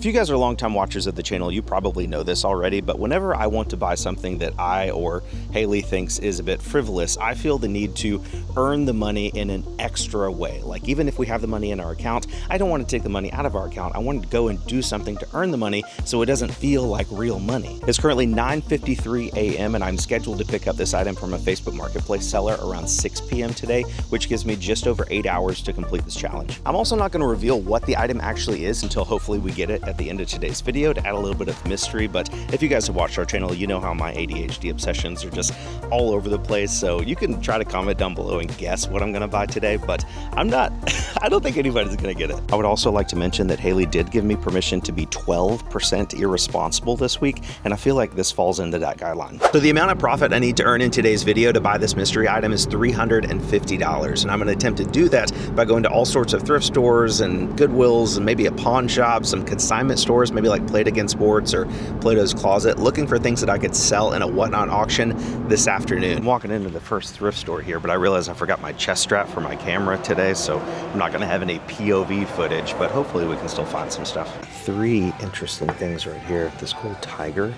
If you guys are longtime watchers of the channel, you probably know this already, but whenever I want to buy something that I or Haley thinks is a bit frivolous, I feel the need to earn the money in an extra way. Like, even if we have the money in our account, I don't want to take the money out of our account. I want to go and do something to earn the money so it doesn't feel like real money. It's currently 9:53 a.m. and I'm scheduled to pick up this item from a Facebook Marketplace seller around 6 p.m. today, which gives me just over 8 hours to complete this challenge. I'm also not going to reveal what the item actually is until hopefully we get it at the end of today's video to add a little bit of mystery, but if you guys have watched our channel, you know how my ADHD obsessions are just all over the place, so you can try to comment down below and guess what I'm gonna buy today, but I'm not, I don't think anybody's gonna get it. I would also like to mention that Haley did give me permission to be 12% irresponsible this week, and I feel like this falls into that guideline. So the amount of profit I need to earn in today's video to buy this mystery item is $350, and I'm gonna attempt to do that by going to all sorts of thrift stores and Goodwills and maybe a pawn shop, some consignment stores, maybe like Play It Again Sports or Plato's Closet, looking for things that I could sell in a whatnot auction this afternoon. I'm walking into the first thrift store here, but I realized I forgot my chest strap for my camera today, so I'm not gonna have any POV footage, but hopefully we can still find some stuff. 3 interesting things right here. This cool tiger,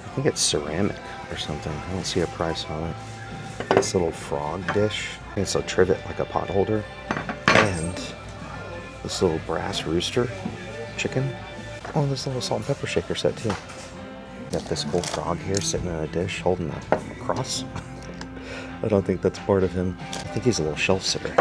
I think it's ceramic or something. I don't see a price on it. This little frog dish, I think it's a trivet, like a pot holder, and this little brass rooster chicken. Oh, this little salt and pepper shaker set too. Got this cool frog here sitting in a dish holding a cross. I don't think that's part of him. I think he's a little shelf sitter.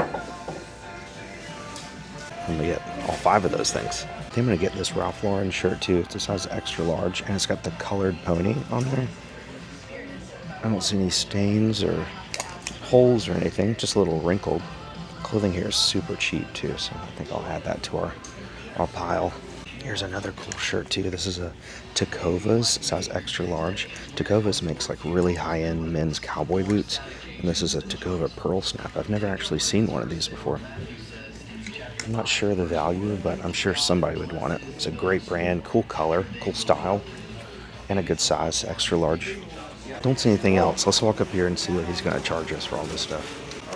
I'm gonna get all 5 of those things. I think I'm gonna get this Ralph Lauren shirt too. It's a size extra large and it's got the colored pony on there. I don't see any stains or holes or anything, just a little wrinkled. Clothing here is super cheap too, so I think I'll add that to our pile. Here's another cool shirt too. This is a Tecovas, size extra large. Tecovas makes like really high-end men's cowboy boots, and this is a Tecova pearl snap. I've never actually seen one of these before. I'm not sure the value, but I'm sure somebody would want it. It's a great brand, cool color, cool style, and a good size, extra large. Don't see anything else. Let's walk up here and see what he's gonna charge us for all this stuff.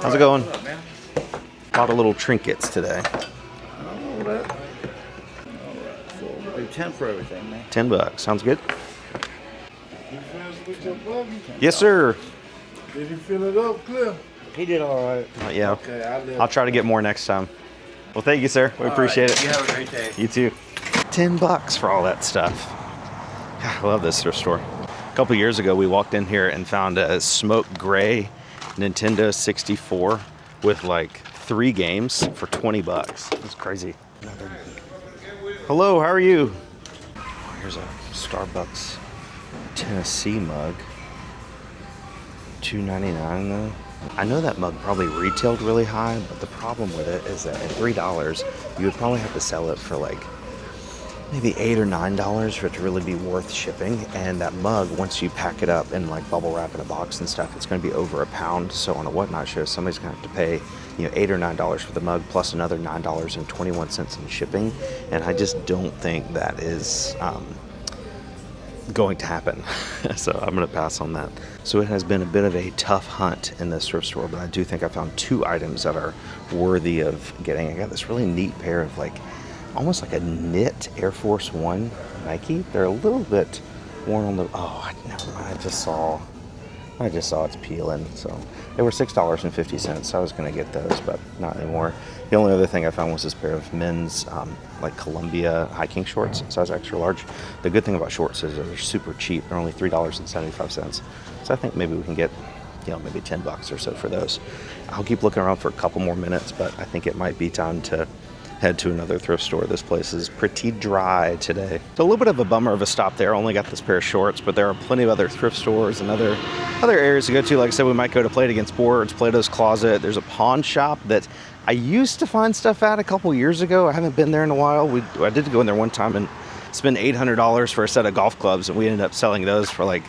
How's it going? A lot of little trinkets today. 10 for everything, man. $10. Sounds good. You finished with your buggy? Yes, sir. Did you fill it up, Cliff? He did all right. Yeah. Okay, I'll try to get more next time. Well, thank you, sir. We appreciate it. You have a great day. You too. $10 for all that stuff. God, I love this thrift store. A couple years ago, we walked in here and found a smoke gray Nintendo 64 with like 3 games for $20. It's crazy. Hello, how are you? Here's a Starbucks Tennessee mug. $2.99 though. I know that mug probably retailed really high, but the problem with it is that at $3, you would probably have to sell it for like maybe $8 or $9 for it to really be worth shipping. And that mug, once you pack it up in like bubble wrap in a box and stuff, it's going to be over £1. So on a whatnot show, somebody's going to have to pay, you know, $8 or $9 for the mug plus another $9.21 in shipping. And I just don't think that is going to happen. So I'm going to pass on that. So it has been a bit of a tough hunt in this thrift store, but I do think I found 2 items that are worthy of getting. I got this really neat pair of like almost like a knit Air Force One Nike. They're a little bit worn on the, oh, never mind. I just saw it's peeling. So they were $6.50, so I was going to get those, but not anymore. The only other thing I found was this pair of men's like Columbia hiking shorts, size extra large. The good thing about shorts is they're super cheap. They're only $3.75. So I think maybe we can get, you know, maybe $10 or so for those. I'll keep looking around for a couple more minutes, but I think it might be time to head to another thrift store. This place is pretty dry today. It's a little bit of a bummer of a stop there. I only got this pair of shorts, but there are plenty of other thrift stores and other areas to go to. Like I said, we might go to Play It Again Sports, Plato's Closet. There's a pawn shop that I used to find stuff at a couple years ago. I haven't been there in a while. I did go in there one time and spend $800 for a set of golf clubs, and we ended up selling those for like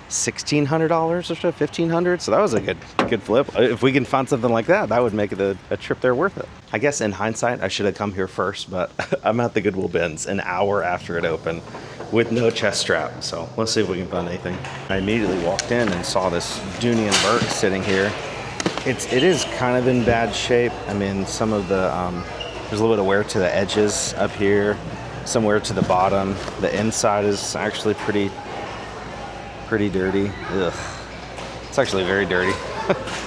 $1,600 or so, $1,500. So that was a good flip. If we can find something like that, that would make it a trip there worth it. I guess in hindsight, I should have come here first, but I'm at the Goodwill bins an hour after it opened with no chest strap. So let's see if we can find anything. I immediately walked in and saw this Dooney & Bourke sitting here. It is kind of in bad shape. I mean, some of the, there's a little bit of wear to the edges up here. somewhere to the bottom. The inside is actually pretty dirty. Ugh. It's actually very dirty.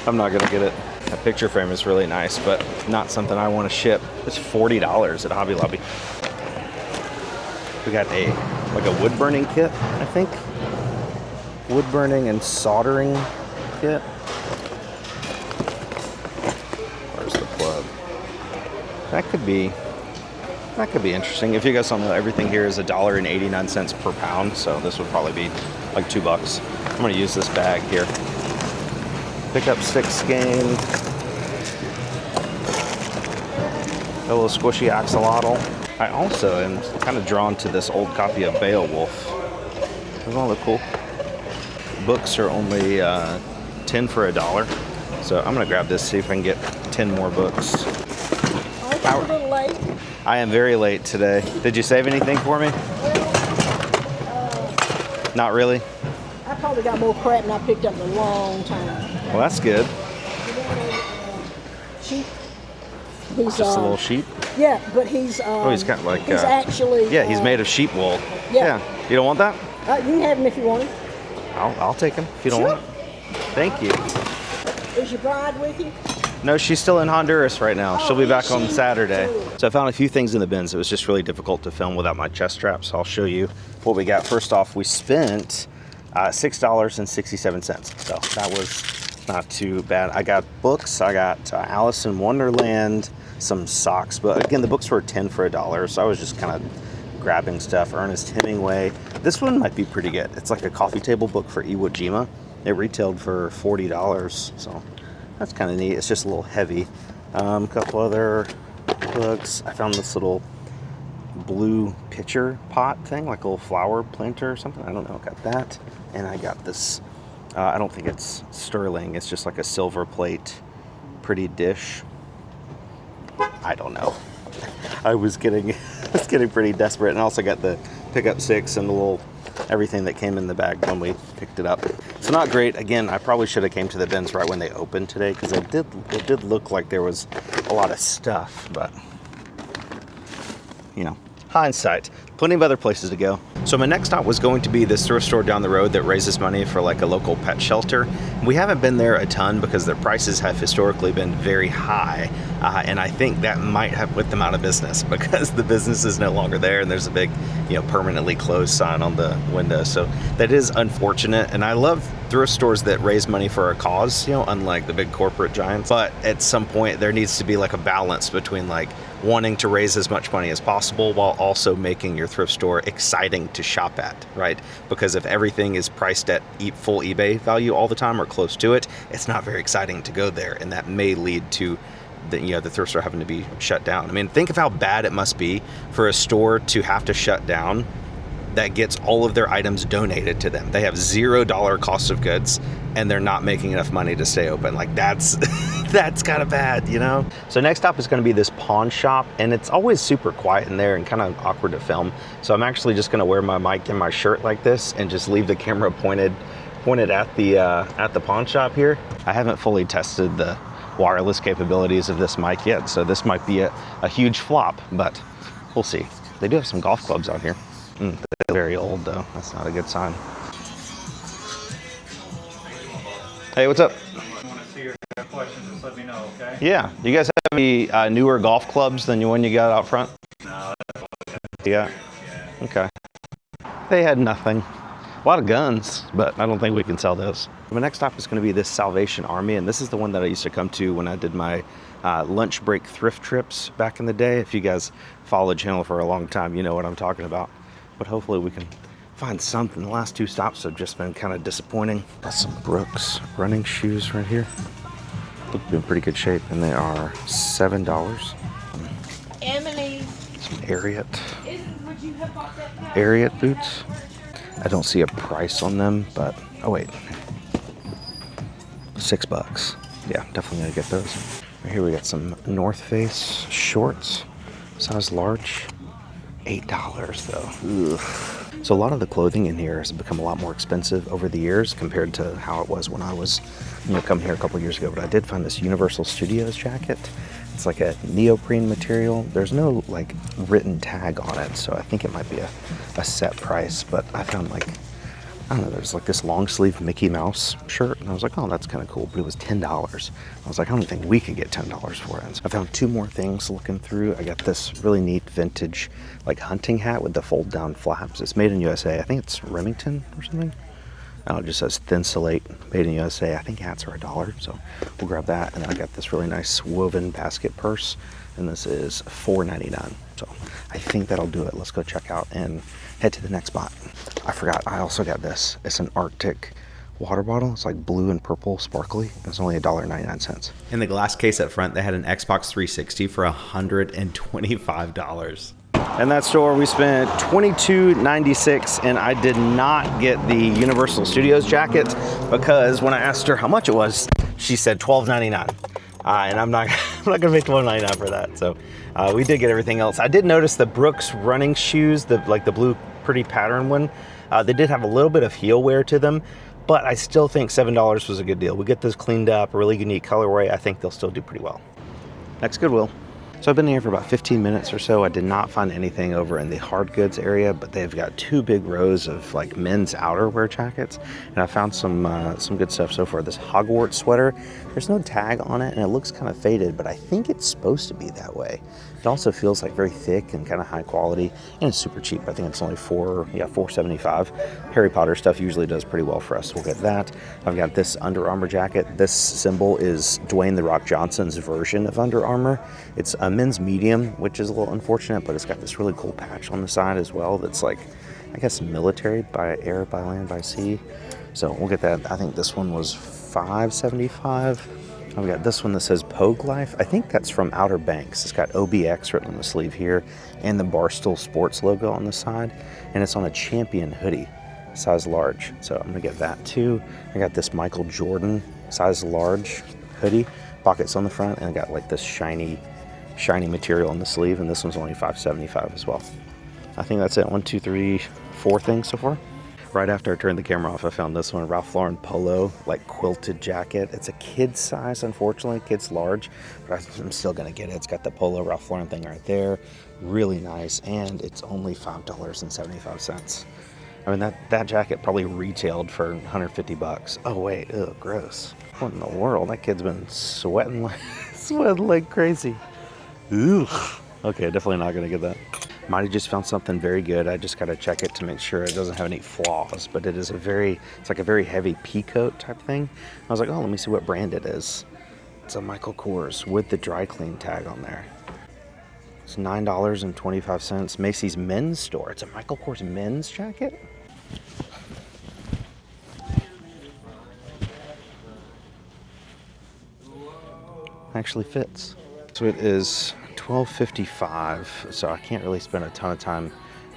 I'm not gonna get it. That picture frame is really nice, but not something I want to ship. It's $40 at Hobby Lobby. We got a wood burning kit, I think. Wood burning and soldering kit. Where's the plug? That could be interesting. If you guys don't know, everything here is $1.89 per pound, so this would probably be like $2. I'm gonna use this bag here. Pickup stick skein. A little squishy axolotl. I also am kind of drawn to this old copy of Beowulf. Doesn't that look cool? Books are only 10 for $1. So I'm gonna grab this, see if I can get 10 more books. Oh, I'm a little late. I am very late today. Did you save anything for me? Not really? I probably got more crap than I picked up in a long time. Well, that's good. Sheep. He's Just a little sheep? Yeah, but he's He's got like he's actually yeah, he's made of sheep wool. Yeah. You don't want that? You can have him if you want him. I'll take him if you don't Sure. want. Thank you. Is your bride with you? No, she's still in Honduras right now. She'll be back is on she? Saturday. Cool. So I found a few things in the bins. It was just really difficult to film without my chest strap, so I'll show you what we got. First off, we spent $6.67. So that was not too bad. I got books. I got Alice in Wonderland, some socks. But again, the books were 10 for $1, so I was just kind of grabbing stuff. Ernest Hemingway. This one might be pretty good. It's like a coffee table book for Iwo Jima. It retailed for $40, so that's kind of neat. It's just a little heavy. A couple other books. I found this little blue pitcher pot thing, like a little flower planter or something. I don't know. I got that. And I got this, I don't think it's sterling. It's just like a silver plate, pretty dish. I don't know. I was getting pretty desperate. And I also got the pickup sticks and the little everything that came in the bag when we picked it up. So not great. Again, I probably should have came to the bins right when they opened today, because it did look like there was a lot of stuff, but you know, hindsight. Plenty of other places to go. So my next stop was going to be this thrift store down the road that raises money for like a local pet shelter. We haven't been there a ton because their prices have historically been very high. And I think that might have put them out of business because the business is no longer there and there's a big, permanently closed sign on the window. So that is unfortunate. And I love thrift stores that raise money for a cause, unlike the big corporate giants. But at some point there needs to be like a balance between like wanting to raise as much money as possible while also making your thrift store exciting to shop at, right? Because if everything is priced at full eBay value all the time or close to it, it's not very exciting to go there, and that may lead to the thrift store having to be shut down. I mean, think of how bad it must be for a store to have to shut down that gets all of their items donated to them. They have $0 cost of goods and they're not making enough money to stay open. Like that's that's kind of bad, So next stop is going to be this pawn shop, and it's always super quiet in there and kind of awkward to film. So I'm actually just going to wear my mic and my shirt like this and just leave the camera pointed at the pawn shop here. I haven't fully tested the wireless capabilities of this mic yet, so this might be a huge flop, but we'll see. They do have some golf clubs out here. They're very old though. That's not a good sign. Hey, what's up? If you want to see your questions, just let me know, okay? Yeah. Do you guys have any newer golf clubs than the one you got out front? No, that's Yeah. Okay. They had nothing. A lot of guns, but I don't think we can sell those. My next stop is going to be this Salvation Army, and this is the one that I used to come to when I did my lunch break thrift trips back in the day. If you guys followed the channel for a long time, you know what I'm talking about. But hopefully we can find something. The last two stops have just been kind of disappointing. Got some Brooks running shoes right here. Look in pretty good shape, and they are $7. Emily. Some Ariat boots. I don't see a price on them, but oh wait, $6. Yeah, definitely gonna get those. Right here we got some North Face shorts, size large, $8 though. Ugh. So a lot of the clothing in here has become a lot more expensive over the years compared to how it was when I was, coming here a couple years ago. But I did find this Universal Studios jacket. It's like a neoprene material. There's no like written tag on it, so I think it might be a set price. But I found like, I don't know, there's like this long sleeve Mickey Mouse shirt, and I was like, oh, that's kind of cool, but it was $10. I was like, I don't think we could get $10 for it. So I found two more things looking through. I got this really neat vintage like hunting hat with the fold down flaps. It's made in USA. I think it's Remington or something. I don't know, it just says Thin Slate, made in USA. I think hats are $1, so we'll grab that. And I got this really nice woven basket purse, and this is $4.99. So I think that'll do it. Let's go check out and head to the next spot. I forgot, I also got this. It's an Arctic water bottle. It's like blue and purple sparkly. It's only $1.99. In the glass case up front, they had an Xbox 360 for $125. In that store, we spent $22.96, and I did not get the Universal Studios jacket because when I asked her how much it was, she said $12.99. And I'm not gonna pay $12.99 for that. So we did get everything else. I did notice the Brooks running shoes, the blue pretty pattern one. They did have a little bit of heel wear to them, but I still think $7 was a good deal. We get those cleaned up, a really unique colorway. I think they'll still do pretty well. Next Goodwill. So I've been here for about 15 minutes or so. I did not find anything over in the hard goods area, but they've got two big rows of like men's outerwear jackets, and I found some good stuff so far. This Hogwarts sweater, there's no tag on it, and it looks kind of faded, but I think it's supposed to be that way. It also feels like very thick and kind of high quality, and it's super cheap. I think it's only $4.75. Harry Potter stuff usually does pretty well for us. We'll get that. I've got this Under Armour jacket. This symbol is Dwayne "The Rock" Johnson's version of Under Armour. It's a men's medium, which is a little unfortunate, but it's got this really cool patch on the side as well that's like, I guess, military, by air, by land, by sea. So we'll get that. I think this one was $5.75. I've got this one that says Pogue Life. I think that's from Outer Banks. It's got OBX written on the sleeve here and the Barstool Sports logo on the side. And it's on a Champion hoodie, size large. So I'm gonna get that too. I got this Michael Jordan size large hoodie, pockets on the front, and I got like this shiny material on the sleeve, and this one's only $5.75 as well. I think that's it. 1, 2, 3, 4 things so far. Right after I turned the camera off, I found this one, Ralph Lauren polo, like quilted jacket. It's a kid's size, unfortunately, kid's large, but I'm still gonna get it. It's got the polo Ralph Lauren thing right there. Really nice, and it's only $5.75. I mean, that jacket probably retailed for $150. Oh wait, ugh, gross. What in the world? That kid's been sweating like crazy. Ooh. Okay, definitely not gonna get that. Might have just found something very good. I just gotta check it to make sure it doesn't have any flaws, but it is it's like a very heavy pea coat type thing. I was like, oh, let me see what brand it is. It's a Michael Kors with the dry clean tag on there. It's $9.25, Macy's men's store. It's a Michael Kors men's jacket. Actually fits. So it is $12.55, so I can't really spend a ton of time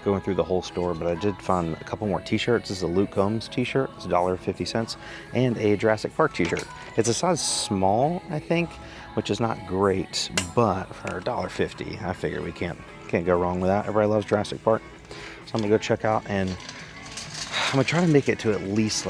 going through the whole store, but I did find a couple more t-shirts. This is a Luke Combs t-shirt. It's $1.50, and a Jurassic Park t-shirt. It's a size small, I think, which is not great, but for $1.50, I figure we can't go wrong with that. Everybody loves Jurassic Park. So I'm gonna go check out, and I'm gonna try to make it to at least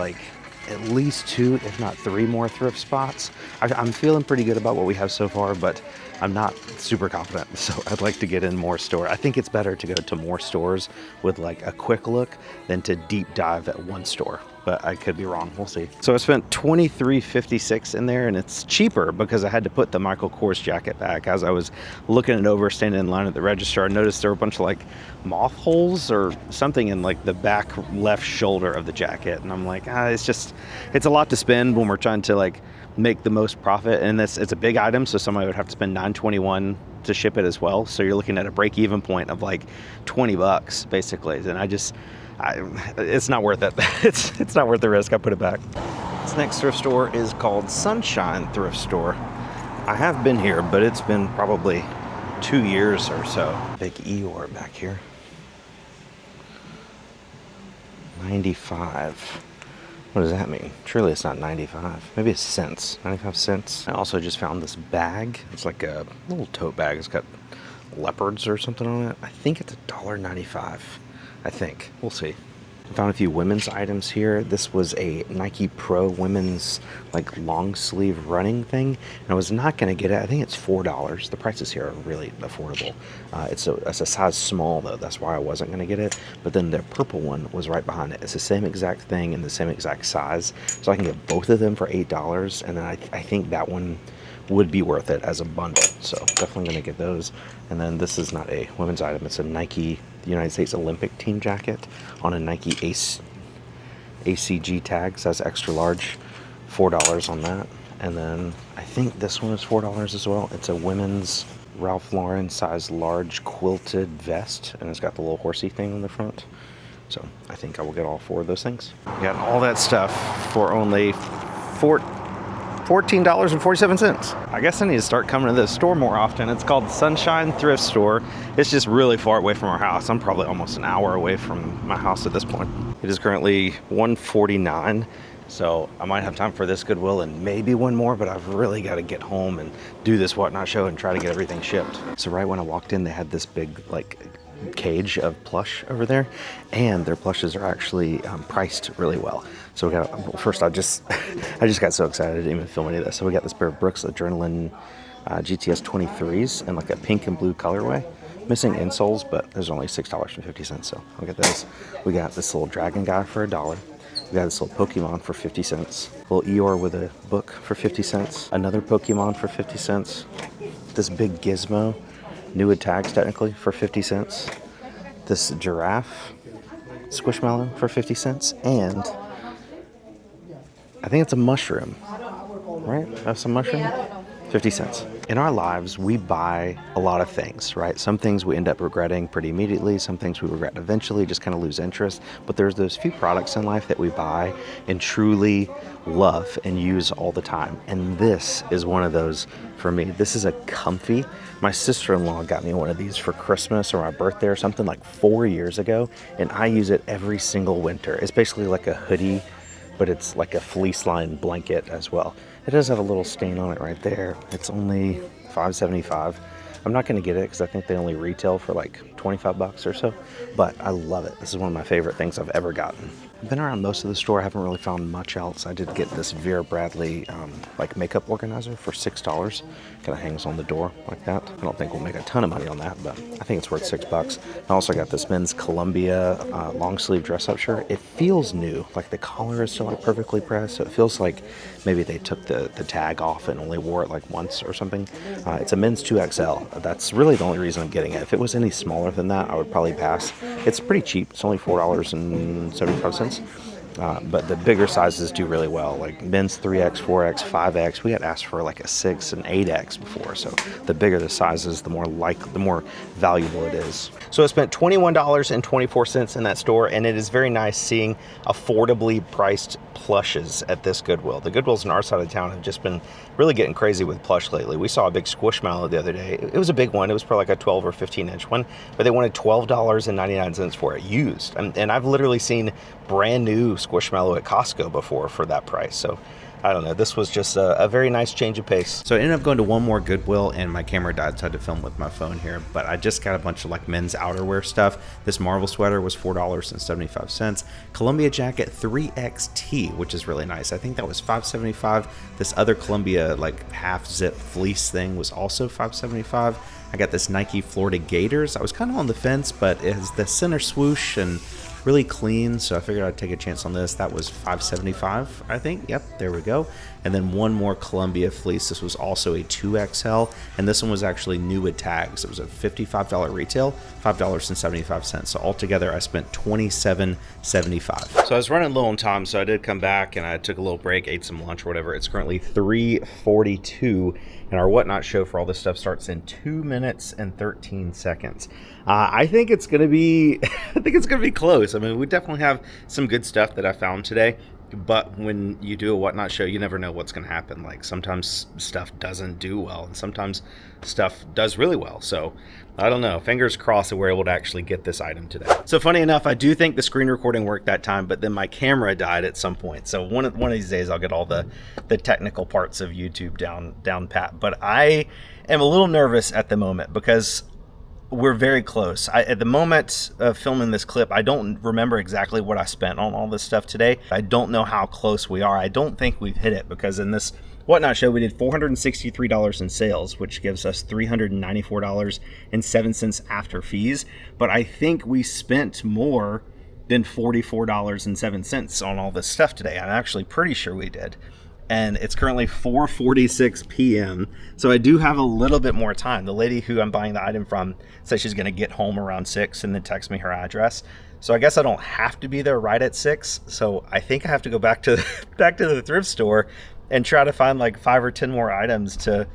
2, if not 3 more thrift spots. I'm feeling pretty good about what we have so far, but I'm not super confident, so I'd like to get in more store. I think it's better to go to more stores with like a quick look than to deep dive at one store, but I could be wrong. We'll see. So I spent $23.56 in there, and it's cheaper because I had to put the Michael Kors jacket back. As I was looking it over, standing in line at the register, I noticed there were a bunch of like moth holes or something in like the back left shoulder of the jacket, and I'm like, it's a lot to spend when we're trying to like make the most profit, and it's a big item, so somebody would have to spend $9.21 to ship it as well. So you're looking at a break-even point of like $20 basically, and it's not worth it. It's not worth the risk. I put it back. This next thrift store is called Sunshine Thrift Store. I have been here, but it's been probably 2 years or so. Big Eeyore back here. 95. What does that mean? Surely it's not 95. Maybe it's cents. 95 cents. I also just found this bag. It's like a little tote bag. It's got leopards or something on it. I think it's $1.95. I think. We'll see. I found a few women's items here. This was a Nike Pro women's like long sleeve running thing. And I was not going to get it. I think it's $4. The prices here are really affordable. It's a size small though. That's why I wasn't going to get it. But then the purple one was right behind it. It's the same exact thing and the same exact size. So I can get both of them for $8. And then I think that one would be worth it as a bundle. So definitely going to get those. And then this is not a women's item. It's a Nike United States Olympic team jacket on a Nike ACG tag, size extra large, $4 on that. And then I think this one is $4 as well. It's a women's Ralph Lauren size large quilted vest, and it's got the little horsey thing on the front. So I think I will get all 4 of those things. Got all that stuff for only $14.47. I guess I need to start coming to this store more often. It's called Sunshine Thrift Store. It's just really far away from our house. I'm probably almost an hour away from my house at this point. It is currently 1:49, so I might have time for this Goodwill and maybe one more, but I've really got to get home and do this Whatnot show and try to get everything shipped. So right when I walked in, they had this big like cage of plush over there, and their plushes are actually priced really well. So we got, first I just got so excited I didn't even film any of this. So we got this pair of Brooks Adrenaline GTS 23s in like a pink and blue colorway. Missing insoles, but there's only $6.50, so I'll get those. We got this little dragon guy for $1. We got this little Pokemon for 50 cents. A little Eeyore with a book for 50 cents. Another Pokemon for 50 cents. This big Gizmo, new with tags technically, for 50 cents. This giraffe Squishmallow for 50 cents. And I think it's a mushroom, right? That's some mushroom? 50 cents. In our lives, we buy a lot of things, right? Some things we end up regretting pretty immediately. Some things we regret eventually, just kind of lose interest. But there's those few products in life that we buy and truly love and use all the time. And this is one of those for me. This is a comfy. My sister-in-law got me one of these for Christmas or my birthday or something like 4 years ago. And I use it every single winter. It's basically like a hoodie, but it's like a fleece lined blanket as well. It does have a little stain on it right there. It's only $5.75. I'm not going to get it because I think they only retail for like 25 bucks or so, but I love it. This is one of my favorite things I've ever gotten. I've been around most of the store. I haven't really found much else. I did get this Vera Bradley like makeup organizer for $6. Kind of hangs on the door like that. I don't think we'll make a ton of money on that, but I think it's worth $6. I also got this men's Columbia long sleeve dress up shirt. It feels new. Like the collar is still like perfectly pressed, so it feels like maybe they took the tag off and only wore it like once or something. It's a men's 2XL. That's really the only reason I'm getting it. If it was any smaller than that, I would probably pass. It's pretty cheap. It's only $4.75. But the bigger sizes do really well, like men's 3X, 4X, 5X. We had asked for like a 6 and 8X before, so the bigger the sizes, the more valuable it is. So I spent $21.24 in that store, and it is very nice seeing affordably priced plushes at this Goodwill. The Goodwills in our side of town have just been really getting crazy with plush lately. We saw a big Squishmallow the other day. It was a big one. It was probably like a 12 or 15 inch one, but they wanted $12.99 for it used. And I've literally seen brand new Squishmallow at Costco before for that price. So I don't know, this was just a very nice change of pace. So I ended up going to one more Goodwill and my camera died, so I had to film with my phone here, but I just got a bunch of like men's outerwear stuff. This Marvel sweater was $4.75. Columbia jacket 3XT, which is really nice. I think that was $5.75. This other Columbia like half zip fleece thing was also $5.75. I got this Nike Florida Gators. I was kind of on the fence, but it has the center swoosh and really clean, so I figured I'd take a chance on this. That was $5.75, I think. Yep, there we go. And then one more Columbia fleece. This was also a 2XL, and this one was actually new with tags. It was a $55 retail, $5.75. So altogether, I spent $27.75. So I was running low on time, so I did come back and I took a little break, ate some lunch or whatever. It's currently 3:42, and our Whatnot show for all this stuff starts in 2 minutes and 13 seconds. I think it's gonna be, close. I mean, we definitely have some good stuff that I found today. But when you do a Whatnot show, you never know what's going to happen. Like sometimes stuff doesn't do well, and sometimes stuff does really well. So I don't know. Fingers crossed that we're able to actually get this item today. So funny enough, I do think the screen recording worked that time, but then my camera died at some point. So one of these days, I'll get all the technical parts of YouTube down pat. But I am a little nervous at the moment because we're very close. At the moment of filming this clip, I don't remember exactly what I spent on all this stuff today. I don't know how close we are. I don't think we've hit it, because in this Whatnot show, we did $463 in sales, which gives us $394.07 after fees. But I think we spent more than $44.07 on all this stuff today. I'm actually pretty sure we did. And it's currently 4:46 p.m. So I do have a little bit more time. The lady who I'm buying the item from said she's going to get home around 6 and then text me her address. So I guess I don't have to be there right at 6. So I think I have to go back to the thrift store and try to find like 5 or 10 more items to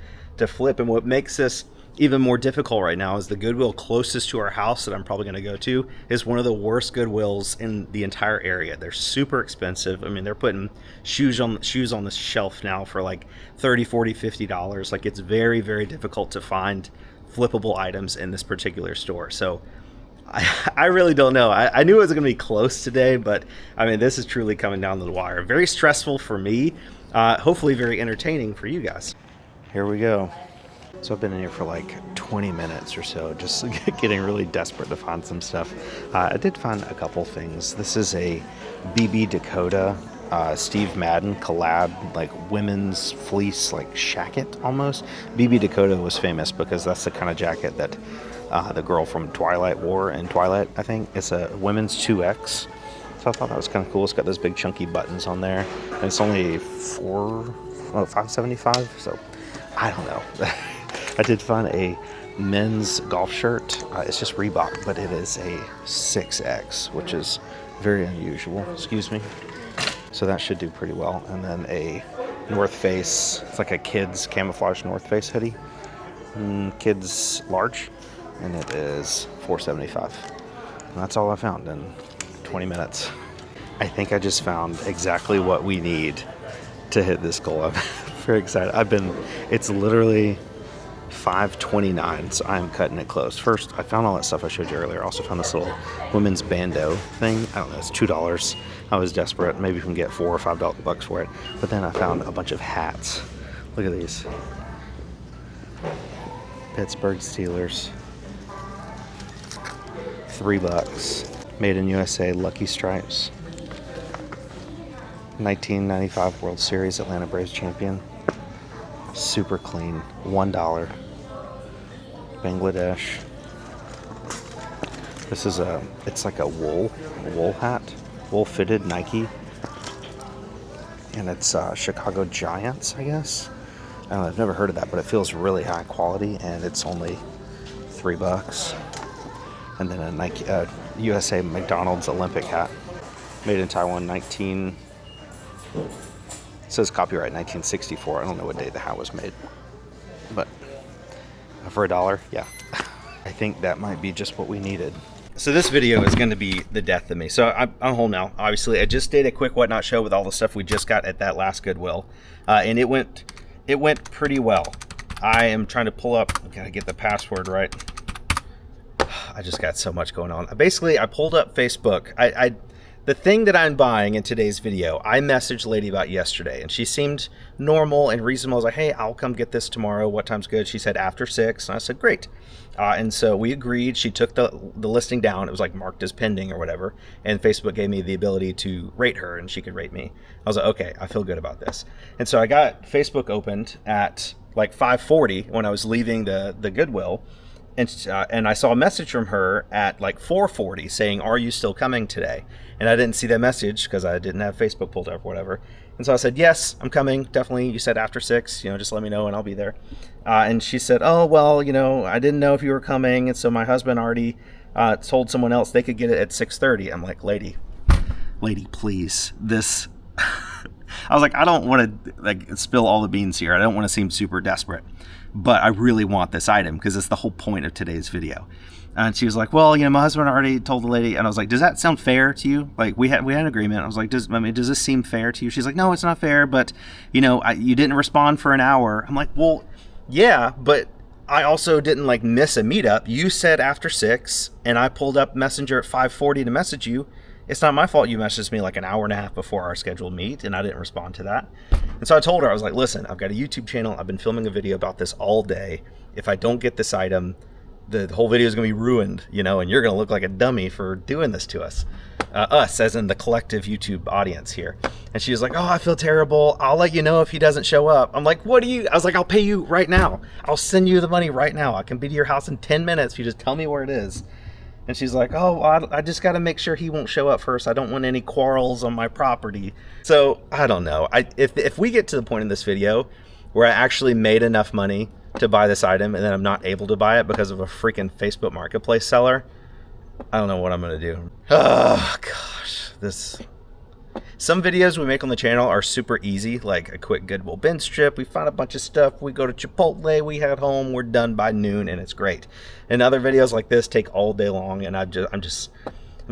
flip. And what makes this even more difficult right now is the Goodwill closest to our house that I'm probably going to go to is one of the worst Goodwills in the entire area. They're super expensive. I mean, they're putting shoes on the shelf now for like $30, $40, $50. Like, it's very, very difficult to find flippable items in this particular store. So I really don't know. I knew it was going to be close today, but I mean, this is truly coming down to the wire. Very stressful for me. Hopefully very entertaining for you guys. Here we go. So I've been in here for like 20 minutes or so, just getting really desperate to find some stuff. I did find a couple things. This is a BB Dakota Steve Madden collab, like women's fleece, like shacket almost. BB Dakota was famous because that's the kind of jacket that the girl from Twilight wore in Twilight, I think. It's a women's 2X. So I thought that was kind of cool. It's got those big chunky buttons on there. And it's only $5.75. So I don't know. I did find a men's golf shirt. It's just Reebok, but it is a 6X, which is very unusual. Excuse me. So that should do pretty well. And then a North Face. It's like a kid's camouflage North Face hoodie. Kids large. And it is $4.75. And that's all I found in 20 minutes. I think I just found exactly what we need to hit this goal. I'm very excited. It's literally 5:29, so I'm cutting it close. First, I found all that stuff I showed you earlier. I also found this little women's bandeau thing. I don't know, it's $2. I was desperate. Maybe we can get $4 or $5 for it. But then I found a bunch of hats. Look at these. Pittsburgh Steelers. $3. Made in USA, Lucky Stripes. 1995 World Series Atlanta Braves champion. Super clean. $1. Bangladesh. This is it's like a wool hat. Wool fitted Nike. And it's Chicago Giants, I guess. I don't know, I've never heard of that, but it feels really high quality, and it's only $3. And then a Nike USA McDonald's Olympic hat. Made in Taiwan, it says copyright 1964. I don't know what day the hat was made. But for $1, yeah. I think that might be just what we needed. So this video is going to be the death of me. So I'm home now. Obviously, I just did a quick Whatnot show with all the stuff we just got at that last Goodwill. And it went pretty well. I am trying to pull up, I gotta get the password right. I just got so much going on. Basically, I pulled up Facebook. The thing that I'm buying in today's video, I messaged a lady about yesterday, and she seemed normal and reasonable. I was like, hey, I'll come get this tomorrow. What time's good? She said after 6, and I said, great. And so we agreed. She took the listing down. It was like marked as pending or whatever, and Facebook gave me the ability to rate her, and she could rate me. I was like, okay, I feel good about this. And so I got Facebook opened at like 5:40 when I was leaving the Goodwill, and I saw a message from her at like 4:40 saying, are you still coming today? And I didn't see that message because I didn't have Facebook pulled up or whatever. And so I said, yes, I'm coming. Definitely. You said after 6, just let me know and I'll be there. And she said, oh, well, I didn't know if you were coming. And so my husband already told someone else they could get it at 6:30. I'm like, lady, please. This, I was like, I don't want to like spill all the beans here. I don't want to seem super desperate, but I really want this item because it's the whole point of today's video. And she was like, well, my husband already told the lady. And I was like, does that sound fair to you? Like, we had an agreement. I was like, does this seem fair to you? She's like, no, it's not fair. But, you didn't respond for an hour. I'm like, well, yeah, but I also didn't like miss a meetup. You said after 6, and I pulled up Messenger at 5:40 to message you. It's not my fault you messaged me like an hour and a half before our scheduled meet, and I didn't respond to that. And so I told her, I was like, listen, I've got a YouTube channel. I've been filming a video about this all day. If I don't get this item, the whole video is going to be ruined, you know, and you're going to look like a dummy for doing this to us. Us, as in the collective YouTube audience here. And she was like, oh, I feel terrible. I'll let you know if he doesn't show up. I'm like, what do you? I was like, I'll pay you right now. I'll send you the money right now. I can be to your house in 10 minutes if you just tell me where it is. And she's like, oh, I just got to make sure he won't show up first. I don't want any quarrels on my property. So I don't know. If we get to the point in this video where I actually made enough money to buy this item and then I'm not able to buy it because of a freaking Facebook Marketplace seller, I don't know what I'm going to do. Oh, gosh. Some videos we make on the channel are super easy, like a quick Goodwill bin strip. We find a bunch of stuff. We go to Chipotle. We head home. We're done by noon, and it's great. And other videos like this take all day long, and I'm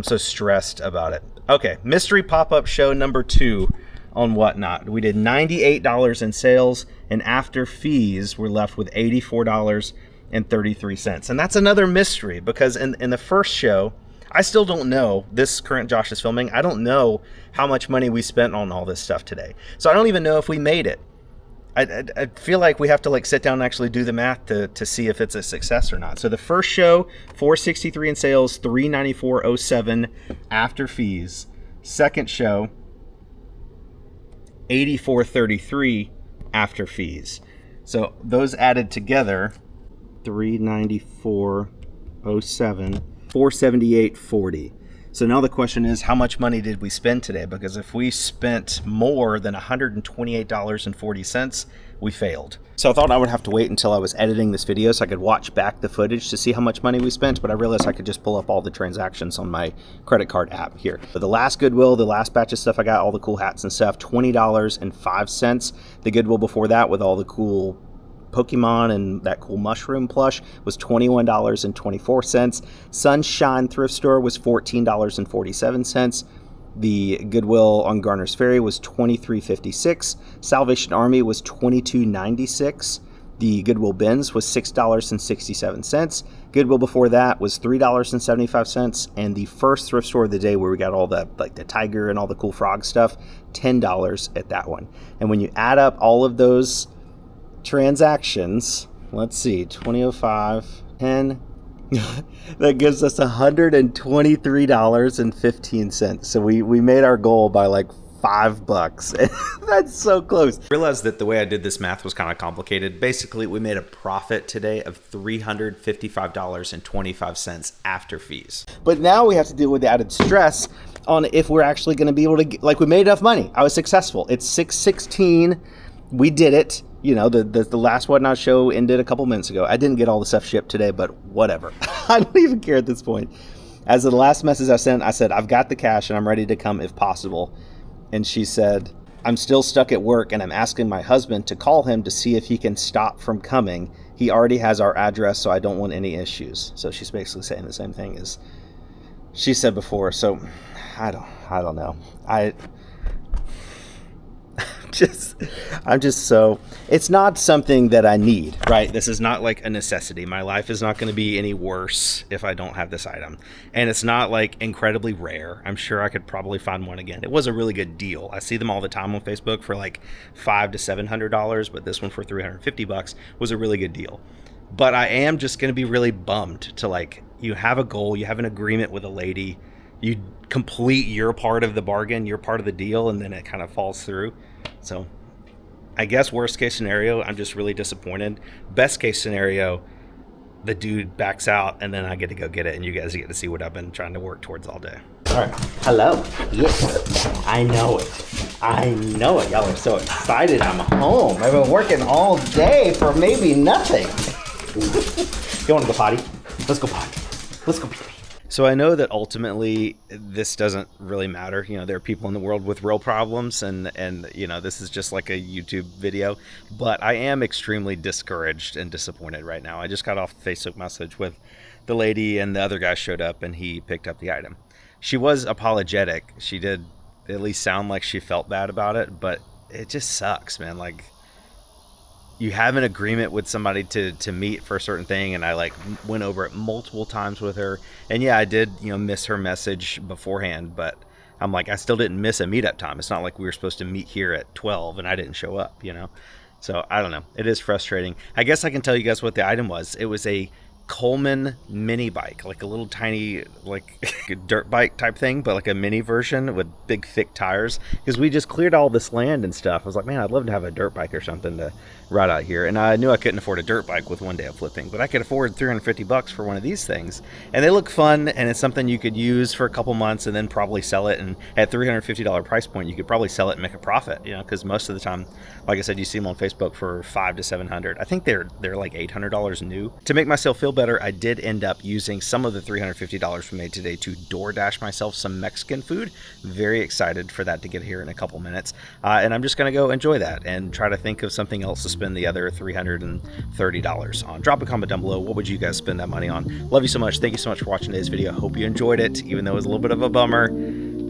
so stressed about it. Okay, mystery pop-up show number 2 on Whatnot. We did $98 in sales, and after fees, we're left with $84.33. And that's another mystery, because in the first show, I still don't know, this current Josh is filming, I don't know how much money we spent on all this stuff today. So I don't even know if we made it. I feel like we have to like sit down and actually do the math to see if it's a success or not. So the first show, $463 in sales, $394.07 after fees. Second show, $84.33 after fees. So those added together, $394.07, $478.40. So now the question is, how much money did we spend today? Because if we spent more than $128.40, we failed. So I thought I would have to wait until I was editing this video so I could watch back the footage to see how much money we spent, but I realized I could just pull up all the transactions on my credit card app here. But the last Goodwill, the last batch of stuff I got, all the cool hats and stuff, $20.05. The Goodwill before that with all the cool Pokemon and that cool mushroom plush was $21.24. Sunshine Thrift Store was $14.47. The Goodwill on Garner's Ferry was $23.56. Salvation Army was $22.96. The Goodwill bins was $6.67. Goodwill before that was $3.75. And the first thrift store of the day where we got all the like the tiger and all the cool frog stuff, $10 at that one. And when you add up all of those transactions, let's see, 2005, 10, that gives us $123.15. So we made our goal by like $5. That's so close. I realized that the way I did this math was kind of complicated. Basically, we made a profit today of $355.25 after fees. But now we have to deal with the added stress on if we're actually going to be able to get, like, we made enough money. I was successful. It's 6/16. We did it. You know, the last Whatnot show ended a couple minutes ago. I didn't get all the stuff shipped today, but whatever. I don't even care at this point. As of the last message I sent, I said, I've got the cash and I'm ready to come if possible. And she said, I'm still stuck at work and I'm asking my husband to call him to see if he can stop from coming. He already has our address, so I don't want any issues. So she's basically saying the same thing as she said before. So I don't know. I'm just so, it's not something that I need, right? This is not like a necessity. My life is not going to be any worse if I don't have this item. And it's not like incredibly rare. I'm sure I could probably find one again. It was a really good deal. I see them all the time on Facebook for like $500 to $700, but this one for $350 was a really good deal. But I am just going to be really bummed to, like, you have a goal, you have an agreement with a lady, you complete your part of the bargain, your part of the deal, and then it kind of falls through. So I guess worst case scenario, I'm just really disappointed. Best case scenario, the dude backs out and then I get to go get it and you guys get to see what I've been trying to work towards all day. All right. Hello. Yes. I know it. I know it. Y'all are so excited I'm home. I've been working all day for maybe nothing. You want to go potty? Let's go potty. Let's go potty. So I know that ultimately this doesn't really matter. You know, there are people in the world with real problems and you know, this is just like a YouTube video, but I am extremely discouraged and disappointed right now. I just got off a Facebook message with the lady and the other guy showed up and he picked up the item. She was apologetic. She did at least sound like she felt bad about it, but it just sucks, man. Like, you have an agreement with somebody to meet for a certain thing, and I like went over it multiple times with her, and yeah, I did, you know, miss her message beforehand, but I'm like, I still didn't miss a meetup time. It's not like we were supposed to meet here at 12 and I didn't show up, you know? So I don't know. It is frustrating. I guess I can tell you guys what the item was. It was a Coleman mini bike, like a little tiny, like dirt bike type thing, but like a mini version with big thick tires. Because we just cleared all this land and stuff. I was like, man, I'd love to have a dirt bike or something to ride out here. And I knew I couldn't afford a dirt bike with one day of flipping, but I could afford $350 for one of these things. And they look fun, and it's something you could use for a couple months and then probably sell it. And at $350 price point, you could probably sell it and make a profit, you know, because most of the time, like I said, you see them on Facebook for $500 to $700. I think they're like $800 new. To make myself feel better, I did end up using some of the $350 we made today to DoorDash myself some Mexican food. Very excited for that to get here in a couple minutes. And I'm just going to go enjoy that and try to think of something else to spend the other $330 on. Drop a comment down below. What would you guys spend that money on? Love you so much. Thank you so much for watching today's video. Hope you enjoyed it, even though it was a little bit of a bummer.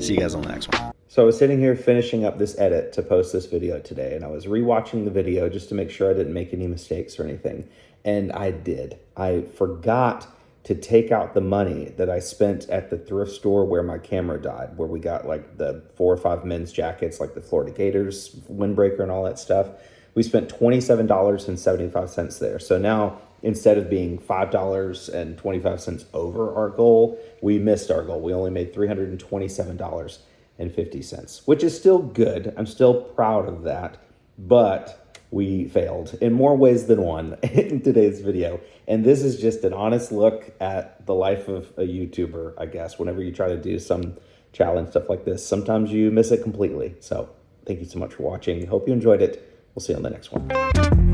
See you guys on the next one. So I was sitting here finishing up this edit to post this video today, and I was rewatching the video just to make sure I didn't make any mistakes or anything. And I did. I forgot to take out the money that I spent at the thrift store where my camera died, where we got like the 4 or 5 men's jackets, like the Florida Gators windbreaker and all that stuff. We spent $27.75 there. So now, instead of being $5.25 over our goal, we missed our goal. We only made $327.50, which is still good. I'm still proud of that, but we failed in more ways than one in today's video. And this is just an honest look at the life of a YouTuber, I guess. Whenever you try to do some challenge stuff like this, sometimes you miss it completely. So thank you so much for watching. Hope you enjoyed it. We'll see you on the next one.